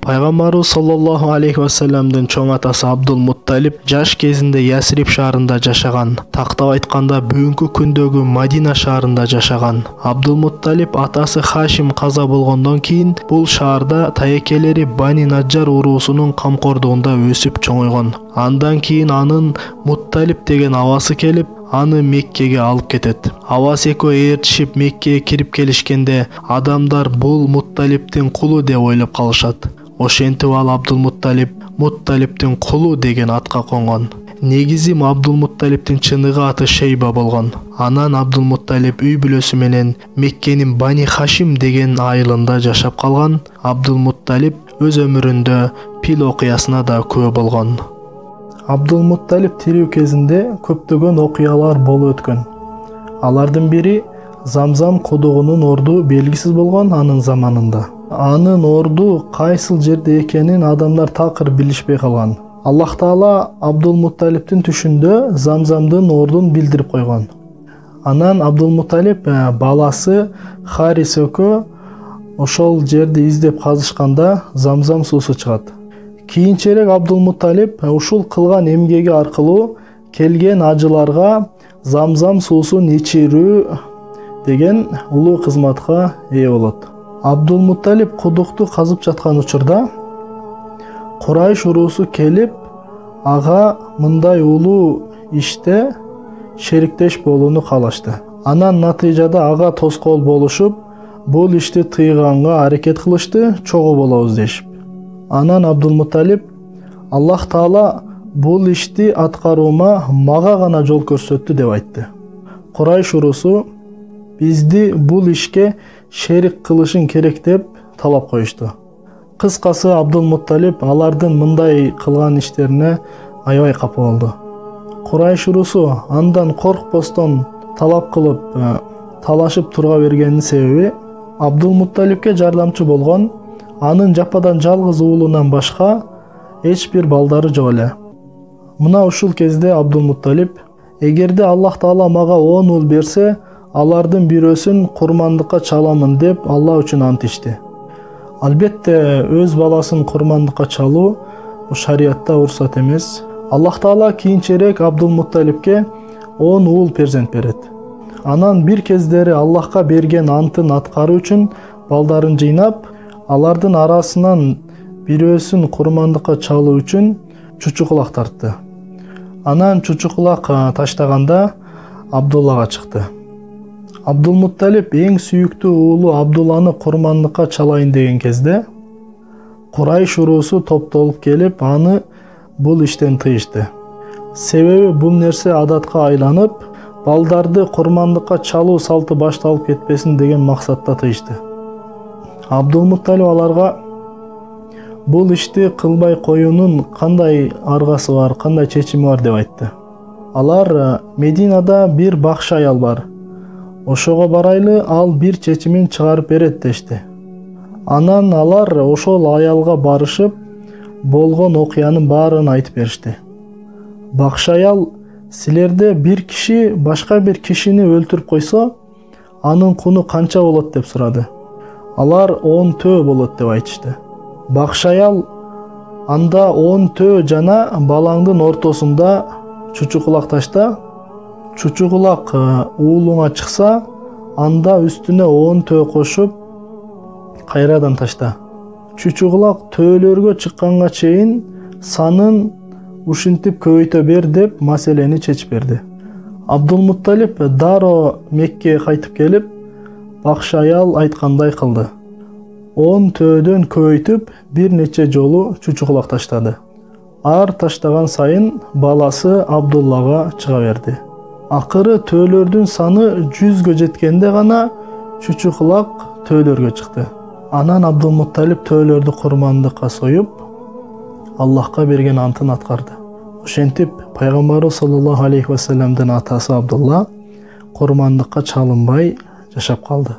Пайгамбарыбыз саллаллаху алейхи вассаламдын чоң атасы Абдул-Мутталиб жаш кезинде Ясрип шаарында жашаган. Тактап айтканда бүгүнкү күндөгү Мадина шаарында жашаган. Абдул-Мутталиб атасы Хашим каза болгондон кийин бул шаарда таекелери Бани Наджар уруусунун камкордугунда өсүп чоңойгон. Андан кийин анын Мутталиб деген абасы келип, аны Меккеге алып кетет. Абасы экөө ээрчишип Меккеге кирип келишкенде адамдар бул Мутталибдин кулу деп ойлоп калышат. Ошентип ал Абдул-Мутталиб Мутталибдин кулу деген атка конгон. Негизи Абдул-Мутталибдин чыныгы аты Шейба болгон. Анан Абдул-Мутталиб үй бүлөсү менен Меккенин Бани Хашим деген айылында жашап калган. Абдул-Мутталиб өз өмүрүндө пил окуясына да күбө болгон. Абдул-Мутталиб тирүү кезинде көптөгөн окуялар болуп өткөн. Алардын бири Замзам кудугунун орду белгисиз болгон анын заманында. Анын орду кайсыл жерде экенин адамдар такыр билишпей калган. Аллах Таала Абдул-Мутталибдин түшүндө Замзамдын ордун билдирип койгон. Анан Абдул-Мутталиб баласы Харис экөө ошол жерди издеп казышканда Замзам суусу чыгат. Кийинчерээк Абдул-Мутталиб ушул кылган эмгеги аркылуу келген ажыларга Замзам суусун ичирүү деген улуу кызматка ээ болот. Абдул-Мутталиб кудукту казып жаткан учурда Курайш уруусу келип, ага мындай улуу иште шериктеш болууну каалашты. Анан натыйжада ага тоскоол болушуп, бул ишти тыйганга аракет кылышты, чогуу болобуз дешип. Анан Абдул-Мутталиб Аллах Таала бул ишти аткаруума мага гана жол көрсөттү деп айтты. Курайш уруусу бизди бул ишке шерик кылышың керек деп талап коюшту. Кыскасы Абдул-Мутталиб алардын мындай кылган иштерине аябай капа болду. Курайш уруусу андан коркпостон талап кылып талашып турга бергенин себеби Абдул-Мутталибке жардамчы болгон анын жападан жалгыз уулунан башка эч бир балдары жок эле. Мына ушул кезде Абдул-Мутталиб эгерде Аллах Таала мага 10 уул берсе, алардын бирөөсүн курмандыкка чаламын деп Алла үчүн ант ичти. Албетте өз баласын курмандыкка чалуу бул шариятта уруксат эмес. Аллах Таала кийинчерээк Абдул-Мутталибке 10 уул перзент берет. Анан бир кездери Аллахка берген антын аткаруу үчүн балдарын жыйнап, алардын арасынан бирөөсүн курмандыкка чалуу үчүн чучукулак тартты. Анан чучукулак таштаганда Абдуллага чыкты. Абдул-Мутталиб эң сүйүктүү уулу Абдулланы курмандыкка чалайын деген кезде Курайш уруусу топтолуп келип, аны бул иштен тыйышты. Себеби бул нерсе адатка айланып, балдарды курмандыкка чалуу салты башталып кетпесин деген максатта тыйышты. Абдул-Мутталиб аларга бул ишти кылбай коюунун кандай аргасы бар, кандай чечими бар деп айтты. Алар Мединада бир бакшы аял бар. Ошого барайлы, ал бир чечимин чыгарып берет дешти. Анан алар ошол аялга барышып, болгон окуянын баарын айтып беришти. Бакшы аял, силерде бир киши башка бир кишини өлтүрүп койсо, анын куну канча болот деп сурады. Алар 10 төө болот деп айтышты. Бакшы аял, анда 10 төө жана балаңдын ортосунда чучукулак ташта, чучукулак уулуңа чыкса, анда үстүнө 10 төө кошуп, кайрадан ташта. Чучукулак төөлөргө чыкканга чейин санын ушинтип көбөйтө бер деп маселени чечип берди. Абдул-Мутталиб дароо Меккеге кайтып келип, бакшы аял айткандай кылды. 10 төөдөн көбөйтүп бир нече жолу чучукулак таштады. Ар таштаган сайын баласы Абдуллага чыга берди. Акыры төөлөрдүн саны 100гө жеткенде гана чучукулак төөлөргө чыкты. Анан Абдул-Мутталиб төөлөрдү курмандыкка союп, Аллахка берген антын аткарды. Ошентип Пайгамбарыбыз саллаллаху алейхи вассаламдын атасы Абдулла курмандыкка чалынбай жашап калды.